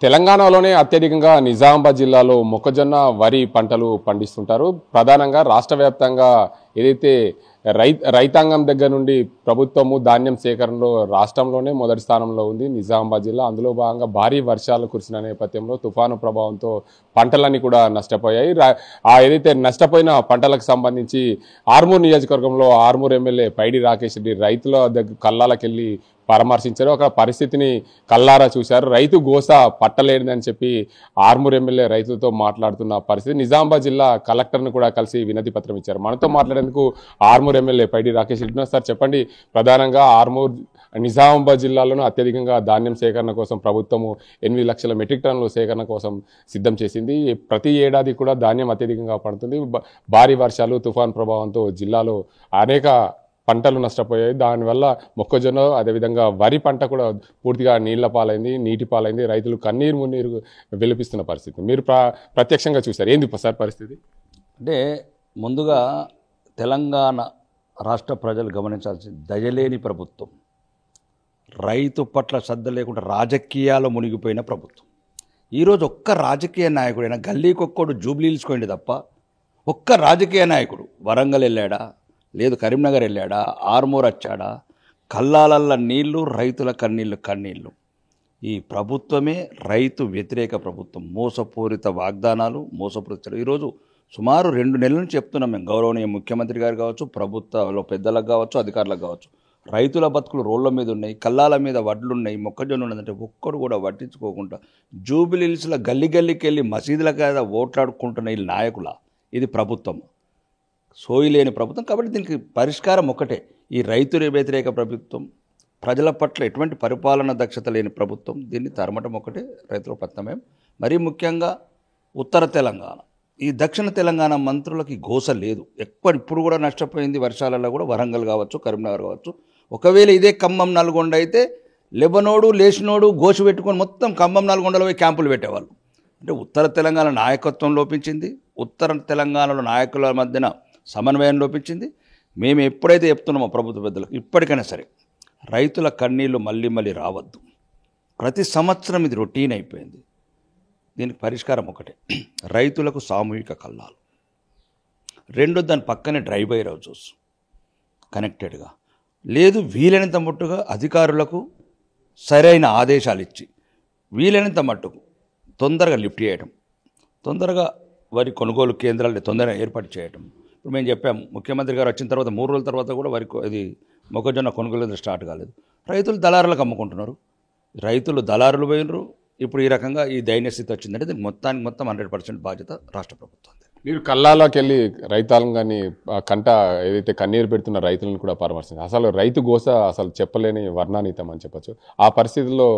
తెలంగాణలోనే అత్యధికంగా నిజామాబాద్ జిల్లాలో మొక్కజొన్న వరి పంటలు పండిస్తుంటారు. ప్రధానంగా రాష్ట్ర వ్యాప్తంగా ఏదైతే రైతాంగం దగ్గర నుండి ప్రభుత్వము ధాన్యం సేకరణలో రాష్ట్రంలోనే మొదటి స్థానంలో ఉంది నిజామాబాద్ జిల్లా. అందులో భాగంగా భారీ వర్షాలు కురిసిన నేపథ్యంలో తుఫాను ప్రభావంతో పంటలన్నీ కూడా నష్టపోయాయి. ఏదైతే నష్టపోయిన పంటలకు సంబంధించి ఆర్మూర్ నియోజకవర్గంలో ఆర్మూర్ ఎమ్మెల్యే పైడి రాకేష్ రెడ్డి రైతుల దగ్గర కళ్ళాలకెళ్ళి పరామర్శించారు. ఒక పరిస్థితిని కల్లారా చూశారు. రైతు గోస పట్టలేదని చెప్పి ఆర్మూర్ ఎమ్మెల్యే రైతులతో మాట్లాడుతున్న పరిస్థితి. నిజామాబాద్ జిల్లా కలెక్టర్ను కూడా కలిసి వినతి పత్రం ఇచ్చారు. మనతో మాట్లాడేందుకు ఆర్మూర్ ఎమ్మెల్యే పైడి రాకేష్ రెడ్డి సార్, చెప్పండి, ప్రధానంగా ఆర్మూర్ నిజామాబాద్ జిల్లాలోనూ అత్యధికంగా ధాన్యం సేకరణ కోసం ప్రభుత్వము 8 లక్షల మెట్రిక్ టన్నుల సేకరణ కోసం సిద్ధం చేసింది. ప్రతి ఏడాది కూడా ధాన్యం అత్యధికంగా పడుతుంది. భారీ వర్షాలు తుఫాన్ ప్రభావంతో జిల్లాలో అనేక పంటలు నష్టపోయాయి. దానివల్ల మొక్కజొన్న అదేవిధంగా వరి పంట కూడా పూర్తిగా నీళ్ల పాలైంది, నీటి పాలైంది. రైతులు కన్నీరు మున్నీరు వెలిపిస్తున్న పరిస్థితి మీరు ప్రత్యక్షంగా చూశారు. ఏంది సార్ పరిస్థితి? అంటే ముందుగా తెలంగాణ రాష్ట్ర ప్రజలు గమనించాల్సింది, దయలేని ప్రభుత్వం, రైతు పట్ల శ్రద్ధ లేకుండా రాజకీయాల్లో మునిగిపోయిన ప్రభుత్వం. ఈరోజు ఒక్క రాజకీయ నాయకుడైనా గల్లీకొక్కడు జూబ్లీల్స్కోండి తప్ప ఒక్క రాజకీయ నాయకుడు వరంగల్ వెళ్ళాడా, లేదు కరీంనగర్ వెళ్ళాడా, ఆర్మూర్ వచ్చాడా? కల్లాలల్ల నీళ్లు, రైతుల కన్నీళ్లు. ఈ ప్రభుత్వమే రైతు వ్యతిరేక ప్రభుత్వం. మోసపూరిత వాగ్దానాలు, మోసపూరిత. ఈరోజు సుమారు 2 నెలల నుంచి చెప్తున్నాం మేము, గౌరవనీయ ముఖ్యమంత్రి గారు కావచ్చు, ప్రభుత్వంలో పెద్దలకు కావచ్చు, అధికారులకు కావచ్చు, రైతుల బతుకులు రోడ్ల మీద ఉన్నాయి, కల్లాల మీద వడ్లున్నాయి, మొక్కజొన్న ఉన్నదంటే ఒక్కడు కూడా పట్టించుకోకుండా జూబిలీహిల్స్లో గల్లీకి వెళ్ళి మసీదుల కదా ఓట్లాడుకుంటున్న ఈ నాయకుల, ఇది ప్రభుత్వం సోయిలేని ప్రభుత్వం. కాబట్టి దీనికి పరిష్కారం ఒకటే, ఈ రైతు వ్యతిరేక ప్రభుత్వం, ప్రజల పట్ల ఎటువంటి పరిపాలన దక్షత లేని ప్రభుత్వం. దీన్ని తరమటం ఒకటే రైతుల ప్రత్యామ్నాయం. మరీ ముఖ్యంగా ఉత్తర తెలంగాణ, ఈ దక్షిణ తెలంగాణ మంత్రులకి గోస లేదు. ఇప్పుడు కూడా నష్టపోయింది వర్షాలలో కూడా వరంగల్ కావచ్చు, కరీంనగర్ కావచ్చు. ఒకవేళ ఇదే ఖమ్మం నల్గొండ అయితే లెబనోడు లేచినోడు గోసు పెట్టుకొని మొత్తం ఖమ్మం నల్గొండలో పోయి క్యాంపులు పెట్టేవాళ్ళు. అంటే ఉత్తర తెలంగాణ నాయకత్వం లోపించింది, ఉత్తర తెలంగాణలో నాయకుల మధ్యన సమన్వయం లోపించింది. మేము ఎప్పుడైతే చెప్తున్నామో ప్రభుత్వ పెద్దలకు, ఇప్పటికైనా సరే రైతుల కన్నీళ్లు మళ్ళీ రావద్దు. ప్రతి సంవత్సరం ఇది రొటీన్ అయిపోయింది. దీనికి పరిష్కారం ఒకటే, రైతులకు సామూహిక కల్లాలు. 2, దాని పక్కనే డ్రైవ్ బై హౌసెస్ కనెక్టెడ్గా, లేదు వీలైనంత మట్టుగా అధికారులకు సరైన ఆదేశాలు ఇచ్చి వీలైనంత మట్టుకు తొందరగా లిఫ్ట్ చేయడం, తొందరగా వరి కొనుగోలు కేంద్రాలను తొందరగా ఏర్పాటు చేయడం. ఇప్పుడు మేము చెప్పాము, ముఖ్యమంత్రి గారు వచ్చిన తర్వాత 3 రోజుల తర్వాత కూడా ఇది మొక్కజొన్న కొనుగోలు స్టార్ట్ కాలేదు. రైతులు దళారులకు అమ్ముకుంటున్నారు, రైతులు దళారులు పోయినరు. ఇప్పుడు ఈ రకంగా ఈ దైన్యస్థితి వచ్చిందంటే దీనికి మొత్తం 100% బాధ్యత రాష్ట్ర ప్రభుత్వం. మీరు కల్లాలోకి వెళ్ళి రైతాంగాన్ని ఏదైతే కన్నీరు పెడుతున్న రైతులను కూడా పరామర్శించారు. అసలు రైతు గోస అసలు చెప్పలేని వర్ణానీతం అని చెప్పచ్చు. ఆ పరిస్థితుల్లో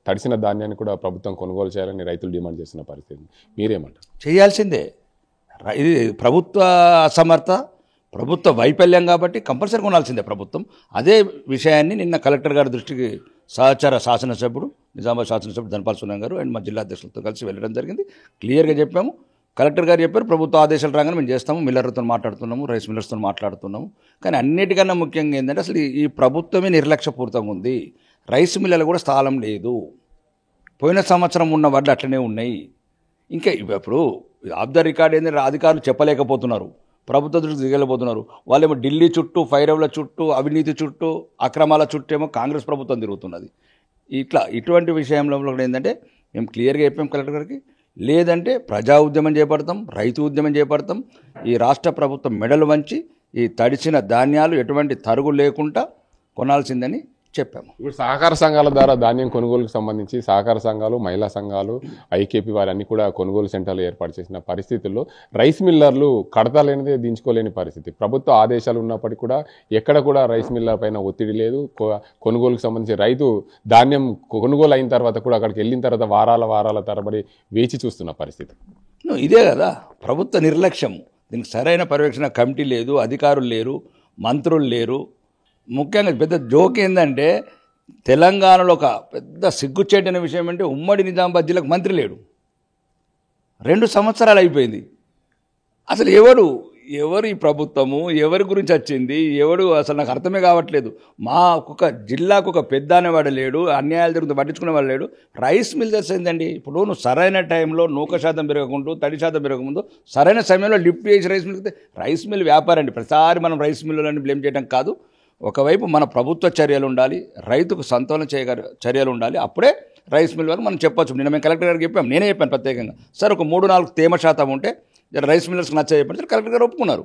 తడిసిన ధాన్యాన్ని కూడా ప్రభుత్వం కొనుగోలు చేయాలని రైతులు డిమాండ్ చేస్తున్న పరిస్థితి మీరేమంటారు? చేయాల్సిందే. ఇది ప్రభుత్వ అసమర్థ, ప్రభుత్వ వైఫల్యం కాబట్టి కంపల్సరీ కొనాల్సిందే ప్రభుత్వం. అదే విషయాన్ని నిన్న కలెక్టర్ గారి దృష్టికి సహచార శాసనసభ్యుడు, నిజామాబాద్ శాసనసభ్యుడు ధనపాల్ సునం గారు అండ్ మా జిల్లా అధ్యక్షులతో కలిసి వెళ్ళడం జరిగింది. క్లియర్గా చెప్పాము. కలెక్టర్ గారు చెప్పారు, ప్రభుత్వ ఆదేశాలు రాగానే మేము చేస్తాము, మిల్లర్లతో మాట్లాడుతున్నాము, రైస్ మిల్లర్స్తో మాట్లాడుతున్నాము. కానీ అన్నిటికన్నా ముఖ్యంగా ఏంటంటే అసలు ఈ ప్రభుత్వమే నిర్లక్ష్యపూరితంగా ఉంది. రైస్ మిల్లర్లు కూడా స్థలం లేదు. పోయిన సంవత్సరం ఉన్న వడ్లు అట్లనే ఉన్నాయి. ఇంకా ఇప్పుడు ఆఫ్ ద రికార్డ్ ఏంటంటే అధికారులు చెప్పలేకపోతున్నారు, ప్రభుత్వ దృష్టికి దిగలేకపోతున్నారు. వాళ్ళేమో ఢిల్లీ చుట్టూ, ఫైరవ్ల చుట్టూ, అవినీతి చుట్టూ, అక్రమాల చుట్టూ ఏమో కాంగ్రెస్ ప్రభుత్వం తిరుగుతున్నది. ఇటువంటి విషయంలో ఏంటంటే మేము క్లియర్గా చెప్పాం కలెక్టర్ గారికి, లేదంటే ప్రజా ఉద్యమం చేపడతాం, రైతు ఉద్యమం చేపడతాం. ఈ రాష్ట్ర ప్రభుత్వం మెడలు వంచి ఈ తడిసిన ధాన్యాలు ఎటువంటి తరుగు లేకుండా కొనాల్సిందని చెప్పాము. ఇప్పుడు సహకార సంఘాల ద్వారా ధాన్యం కొనుగోలుకు సంబంధించి సహకార సంఘాలు, మహిళా సంఘాలు, ఐకేపీ వారన్నీ కూడా కొనుగోలు సెంటర్లు ఏర్పాటు చేసిన పరిస్థితుల్లో రైస్ మిల్లర్లు కడతాలేనిదే దించుకోలేని పరిస్థితి. ప్రభుత్వ ఆదేశాలు ఉన్నప్పటికీ కూడా ఎక్కడ కూడా రైస్ మిల్లర్ పైన ఒత్తిడి లేదు. కొనుగోలుకు సంబంధించి రైతు ధాన్యం కొనుగోలు అయిన తర్వాత కూడా అక్కడికి వెళ్ళిన తర్వాత వారాల తరబడి వేచి చూస్తున్న పరిస్థితి. ఇదే కదా ప్రభుత్వ నిర్లక్ష్యం. దీనికి సరైన పర్యవేక్షణ కమిటీ లేదు, అధికారులు లేరు, మంత్రులు లేరు. ముఖ్యంగా పెద్ద జోక్ ఏంటంటే తెలంగాణలో ఒక పెద్ద సిగ్గుచేటైన విషయం అంటే ఉమ్మడి నిజామాబాద్ జిల్లాకు మంత్రి లేడు. 2 సంవత్సరాలు అయిపోయింది. అసలు ఎవడు ఎవరు ఈ ప్రభుత్వము, ఎవరి గురించి వచ్చింది, ఎవడు అసలు నాకు అర్థమే కావట్లేదు. మా ఒక జిల్లాకు ఒక పెద్ద అనేవాడు లేడు, అన్యాయాలు జరుగుతూ పట్టించుకునేవాడు లేడు. రైస్ మిల్ తెలిసిందండి. ఇప్పుడు నువ్వు సరైన టైంలో నూక శాతం పెరగకుండా తడి శాతం పెరగకముందు సరైన సమయంలో లిఫ్ట్ చేసి రైస్ మిల్ వ్యాపారం అండి. ప్రతిసారి మనం రైస్ మిల్లులని బ్లేమ్ చేయడం కాదు. ఒకవైపు మన ప్రభుత్వ చర్యలు ఉండాలి, రైతుకు సంతోలన చర్యలు ఉండాలి. అప్పుడే రైస్ మిల్ వరకు మనం చెప్పొచ్చు. నిన్న మేము కలెక్టర్ గారికి చెప్పాము, నేనే చెప్పాను ప్రత్యేకంగా, సార్ ఒక 3-4 తేమ శాతం ఉంటే రైస్ మిల్లర్స్కి నచ్చ చెప్పండి సార్. కలెక్టర్ గారు ఒప్పుకున్నారు.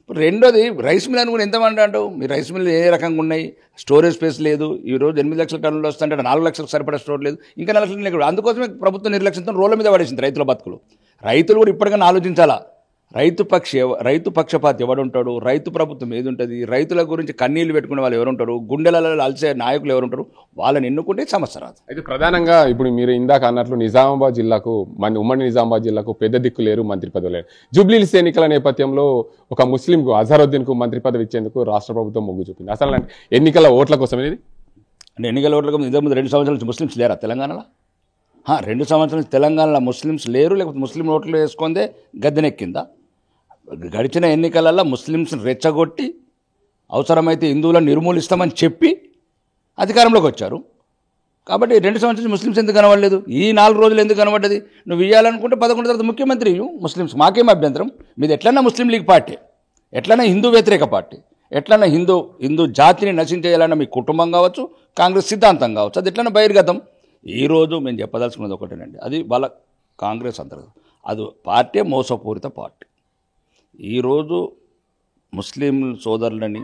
రెండోది రైస్ మిల్ అని కూడా ఎంతమంది అంటావు, మీ రైస్ మిల్ ఏ రకంగా ఉన్నాయి, స్టోరేజ్ స్పేస్ లేదు. ఈరోజు 8 లక్షల టన్నులు వస్తుంటే 4 లక్షలకు సరిపడా స్టోర్ లేదు, ఇంకా 4 లక్షలు లేదు. అందుకోసమే ప్రభుత్వం నిర్లక్ష్యంతో రోడ్ల మీద పడేసింది రైతుల బతుకులు. రైతులు కూడా ఇప్పటికైనా ఆలోచించాలా. రైతు పక్షపాతి ఎవడుంటాడు, రైతు ప్రభుత్వం ఏది ఉంటుంది, రైతుల గురించి కన్నీళ్లు పెట్టుకునే వాళ్ళు ఎవరుంటారు, గుండెలలో అలసే నాయకులు ఎవరుంటారు, వాళ్ళని ఎన్నుకుంటే సమస్య రాదు. అయితే ప్రధానంగా ఇప్పుడు మీరు ఇందాక అన్నట్లు నిజామాబాద్ జిల్లాకు ఉమ్మడి నిజామాబాద్ జిల్లాకు పెద్ద దిక్కు లేరు, మంత్రి పదవి లేరు. జూబ్లీహిల్స్ ఎన్నికల నేపథ్యంలో ఒక ముస్లింకు అజహరుద్దీన్కు మంత్రి పదవి ఇచ్చేందుకు రాష్ట్ర ప్రభుత్వం మొగ్గు చూపింది. అసలు ఎన్నికల ఓట్ల కోసం ఇది అంటే ఎన్నికల ఓట్ల కోసం ఇంతకుముందు 2 సంవత్సరాల నుంచి ముస్లిమ్స్ లేరా తెలంగాణలో? 2 సంవత్సరాల నుంచి తెలంగాణలో ముస్లిమ్స్ లేరు, లేకపోతే ముస్లిం ఓట్లు వేసుకుందే గద్దెనెక్కిందా? గడిచిన ఎన్నికలలో ముస్లిమ్స్ని రెచ్చగొట్టి అవసరమైతే హిందువులను నిర్మూలిస్తామని చెప్పి అధికారంలోకి వచ్చారు. కాబట్టి 2 సంవత్సరాలు ముస్లిమ్స్ ఎందుకు కనబడలేదు? ఈ 4 రోజులు ఎందుకు కనబడ్డది? నువ్వు ఇవ్వాలనుకుంటే 11 తర్వాత ముఖ్యమంత్రి ముస్లిమ్స్, మాకేం అభ్యంతరం. మీది ఎట్లన్నా ముస్లిం లీగ్ పార్టీ, ఎట్లన్నా హిందూ వ్యతిరేక పార్టీ, ఎట్లన్నా హిందూ జాతిని నశించేయాలన్న మీ కుటుంబం కావచ్చు, కాంగ్రెస్ సిద్ధాంతం కావచ్చు, అది ఎట్లన్నా బహిర్గతం. ఈరోజు మేము చెప్పదలుచుకున్నది ఒకటేనండి, అది వాళ్ళ కాంగ్రెస్ అంతర్గతం, అది పార్టీ మోసపూరిత పార్టీ. ఈరోజు ముస్లిం సోదరులని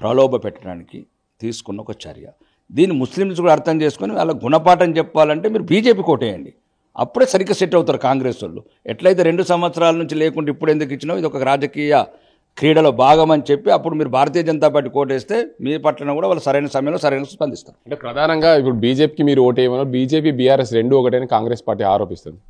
ప్రలోభ పెట్టడానికి తీసుకున్న ఒక చర్య. దీన్ని ముస్లిమ్స్ కూడా అర్థం చేసుకొని వాళ్ళ గుణపాఠం చెప్పాలంటే మీరు బీజేపీ కోటేయండి, అప్పుడే సరిగ్గా సెట్ అవుతారు కాంగ్రెస్ వాళ్ళు. ఎట్లయితే 2 సంవత్సరాల నుంచి లేకుండా ఇప్పుడు ఎందుకు ఇచ్చినావు, ఇది ఒక రాజకీయ క్రీడలో భాగం అని చెప్పి అప్పుడు మీరు భారతీయ జనతా పార్టీ కోటేస్తే మీ పట్ల కూడా వాళ్ళు సరైన సమయంలో సరైన స్పందిస్తారు. అంటే ప్రధానంగా ఇప్పుడు బీజేపీకి మీరు ఓటేయమన్నారు, బీజేపీ బీఆర్ఎస్ 2 ఒకటని కాంగ్రెస్ పార్టీ ఆరోపిస్తుంది.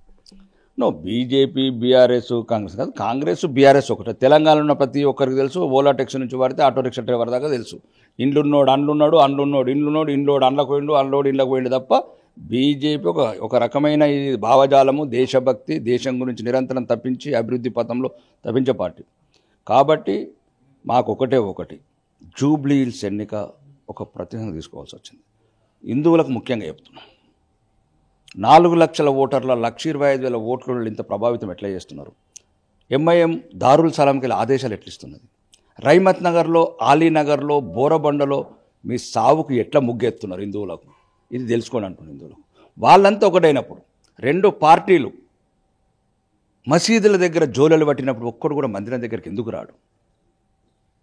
బీజేపీ బీఆర్ఎస్ కాంగ్రెస్ కాదు, కాంగ్రెస్ బీఆర్ఎస్ ఒకటే. తెలంగాణలో ఉన్న ప్రతి ఒక్కరికి తెలుసు, ఓలా ట్యాక్సీ నుంచి వాడితే ఆటో రిక్షా డ్రైవర్ దాకా తెలుసు. ఇండ్లున్నోడు అండ్లున్నాడు, అండ్లున్నోడు ఇండ్లున్నోడు, ఇండ్లోడు అండ్లకు పోయిండు, అండ్లోడు ఇండ్లకు పోయిండు తప్ప బీజేపీ ఒక రకమైన ఈ భావజాలము, దేశభక్తి, దేశం గురించి నిరంతరం తప్పించి అభివృద్ధి పథంలో తప్పించే పార్టీ. కాబట్టి మాకు ఒకటి జూబ్లీహిల్స్ ఎన్నిక ఒక ప్రతినిధి తీసుకోవాల్సి వచ్చింది. హిందువులకు ముఖ్యంగా చెప్తున్నాం, 4 లక్షల ఓటర్ల 1,25,000 ఓట్ల ఇంత ప్రభావితం ఎట్లా చేస్తున్నారు? ఎంఐఎం దారుల్ సలాంకి ఆదేశాలు ఎట్లిస్తున్నది? రైమత్ నగర్లో, ఆలీనగర్లో, బోరబండలో మీ సావుకు ఎట్లా ముగ్గెత్తున్నారు హిందువులకు? ఇది తెలుసుకోండి అంటున్నారు హిందువులకు. వాళ్ళంతా ఒకటైనప్పుడు 2 పార్టీలు మసీదుల దగ్గర జోలలు పట్టినప్పుడు ఒక్కడు కూడా మందిరం దగ్గరికి ఎందుకు రాడు?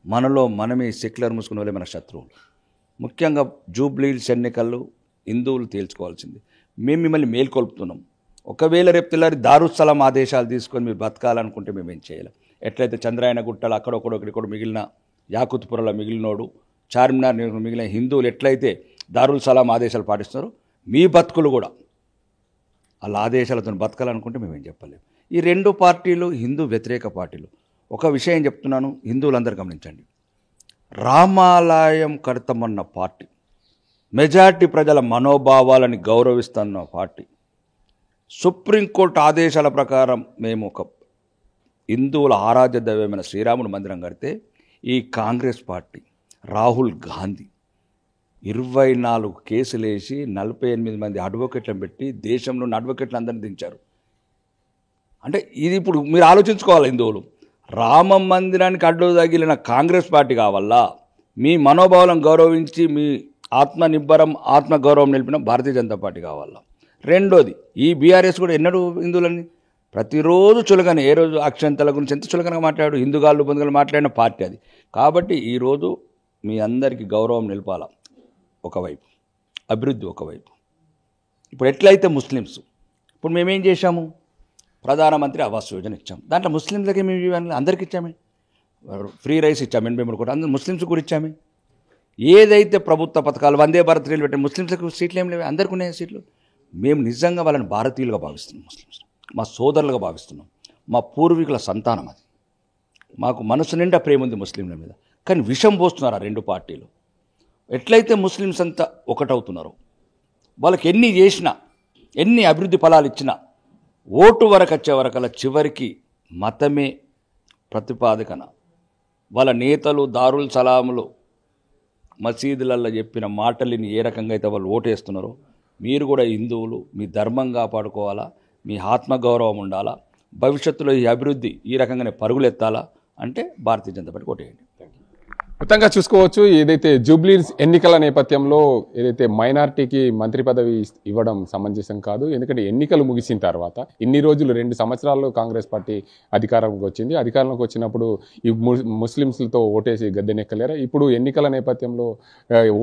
మనలో మనమే సెక్యులర్ ముసుకున్న వాళ్ళే మన శత్రువులు. ముఖ్యంగా జూబ్లీహిల్స్ ఎన్నికల్లో హిందువులు తేల్చుకోవాల్సింది. మేము మిమ్మల్ని మేల్కొల్పుతున్నాం. ఒకవేళ రేపు తెల్లారి దారుస్థలం ఆదేశాలు తీసుకొని మీరు బతకాలనుకుంటే మేమేం చేయలేం. ఎట్లయితే చంద్రాయన గుట్టలు అక్కడొక్కడొక్కడిక్కడ మిగిలిన, యాకుత్పురలో మిగిలినోడు, చార్మినార్ మిగిలిన హిందువులు ఎట్లయితే దారుల్ సలాం ఆదేశాలు పాటిస్తున్నారో మీ బతుకులు కూడా వాళ్ళ ఆదేశాలతో బతకాలనుకుంటే మేమేం చెప్పలేము. ఈ 2 పార్టీలు హిందూ వ్యతిరేక పార్టీలు. ఒక విషయం చెప్తున్నాను, హిందువులందరూ గమనించండి. రామాలయం కడతామన్న పార్టీ, మెజార్టీ ప్రజల మనోభావాలని గౌరవిస్తున్న పార్టీ, సుప్రీంకోర్టు ఆదేశాల ప్రకారం మేము ఒక హిందువుల ఆరాధ్య దైవమైన శ్రీరాముడు మందిరం కడితే ఈ కాంగ్రెస్ పార్టీ, రాహుల్ గాంధీ 24 కేసులు వేసి 48 మంది అడ్వకేట్లను పెట్టి దేశంలో ఉన్న అడ్వకేట్లను అందరినీ దించారు. అంటే ఇది ఇప్పుడు మీరు ఆలోచించుకోవాలి, హిందువులు రామ మందిరానికి అడ్డు తగిలిన కాంగ్రెస్ పార్టీ కావాలా, మీ మనోభావాలను గౌరవించి మీ ఆత్మనిబ్బరం ఆత్మగౌరవం నిలిపిన భారతీయ జనతా పార్టీ కావాలా? రెండోది, ఈ బీఆర్ఎస్ కూడా ఎన్నడూ హిందువులని ప్రతిరోజు చులకన, ఏ రోజు అక్షంతల గురించి ఎంత చులకనగా మాట్లాడు, హిందుగాళ్ళు బంధువులు మాట్లాడిన పార్టీ అది. కాబట్టి ఈరోజు మీ అందరికీ గౌరవం నిలపాలా ఒకవైపు, అభివృద్ధి ఒకవైపు. ఇప్పుడు ఎట్లయితే ముస్లిమ్స్, ఇప్పుడు మేమేం చేశాము, ప్రధానమంత్రి ఆవాస్ యోజన ఇచ్చాము, దాంట్లో ముస్లింలకి మేము అందరికి ఇచ్చామే, ఫ్రీ రైస్ ఇచ్చాము 83 కోట్లు, అందరూ ముస్లిమ్స్ కూడా ఇచ్చామే. ఏదైతే ప్రభుత్వ పథకాలు వందే భారత్ రైలు పెట్టే ముస్లిమ్స్కి సీట్లు ఏం లేవు, అందరికీ ఉన్నాయి సీట్లు. మేము నిజంగా వాళ్ళని భారతీయులుగా భావిస్తున్నాం, ముస్లిమ్స్ మా సోదరులుగా భావిస్తున్నాం, మా పూర్వీకుల సంతానం అది. మాకు మనసు నిండా ప్రేమ ఉంది ముస్లింల మీద. కానీ విషం పోస్తున్నారు ఆ 2 పార్టీలు. ఎట్లయితే ముస్లిమ్స్ అంతా ఒకటవుతున్నారో, వాళ్ళకి ఎన్ని చేసినా, ఎన్ని అభివృద్ధి ఫలాలు ఇచ్చినా, ఓటు వరకు వచ్చే వరకల్లా చివరికి మతమే ప్రతిపాదికన వాళ్ళ నేతలు దారుల్ సలాములు మసీదులలో చెప్పిన మాటలని ఏ రకంగా అయితే వాళ్ళు ఓటేస్తున్నారో మీరు కూడా హిందువులు మీ ధర్మం కాపాడుకోవాలా, మీ ఆత్మగౌరవం ఉండాలా, భవిష్యత్తులో ఈ అభివృద్ధి ఈ రకంగానే పరుగులెత్తాలా అంటే భారతీయ జనతా పార్టీ ఓటేయండి. మొత్తంగా చూసుకోవచ్చు, ఏదైతే జూబ్లీస్ ఎన్నికల నేపథ్యంలో ఏదైతే మైనారిటీకి మంత్రి పదవి ఇవ్వడం సమంజసం కాదు. ఎందుకంటే ఎన్నికలు ముగిసిన తర్వాత ఇన్ని రోజులు 2 సంవత్సరాల్లో కాంగ్రెస్ పార్టీ అధికారంలోకి వచ్చింది. అధికారంలోకి వచ్చినప్పుడు ఈ ముస్లింస్లతో ఓటేసి గద్దెనెక్కలేరా? ఇప్పుడు ఎన్నికల నేపథ్యంలో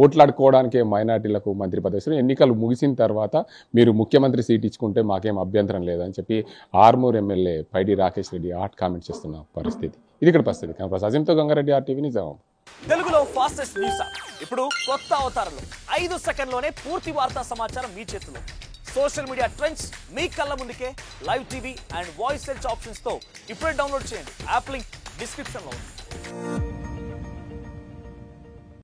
ఓట్లాడుకోవడానికే మైనారిటీలకు మంత్రి పదవి ఇస్తారు. ఎన్నికలు ముగిసిన తర్వాత మీరు ముఖ్యమంత్రి సీట్ ఇచ్చుకుంటే మాకేం అభ్యంతరం లేదని చెప్పి ఆర్మూర్ ఎమ్మెల్యే పైడి రాకేష్ రెడ్డి హాట్ కామెంట్ చేస్తున్న పరిస్థితి. ఇది ఇక్కడ పరిస్థితి. ప్రసాదంతో గంగారెడ్డి RTV నిజాం. తెలుగులో ఫాస్టెస్ట్ న్యూస్ యాప్ ఇప్పుడు కొత్త అవతారంలో 5 సెకండ్లోనే పూర్తి వార్తా సమాచారం మీ చేతిలో. సోషల్ మీడియా ట్రెండ్స్ మీ కళ్ళ ముందుకే live TV and voice search options తో ఇప్పుడే డౌన్లోడ్ చేయండి. యాప్ లింక్ డిస్క్రిప్షన్ లో ఉంది.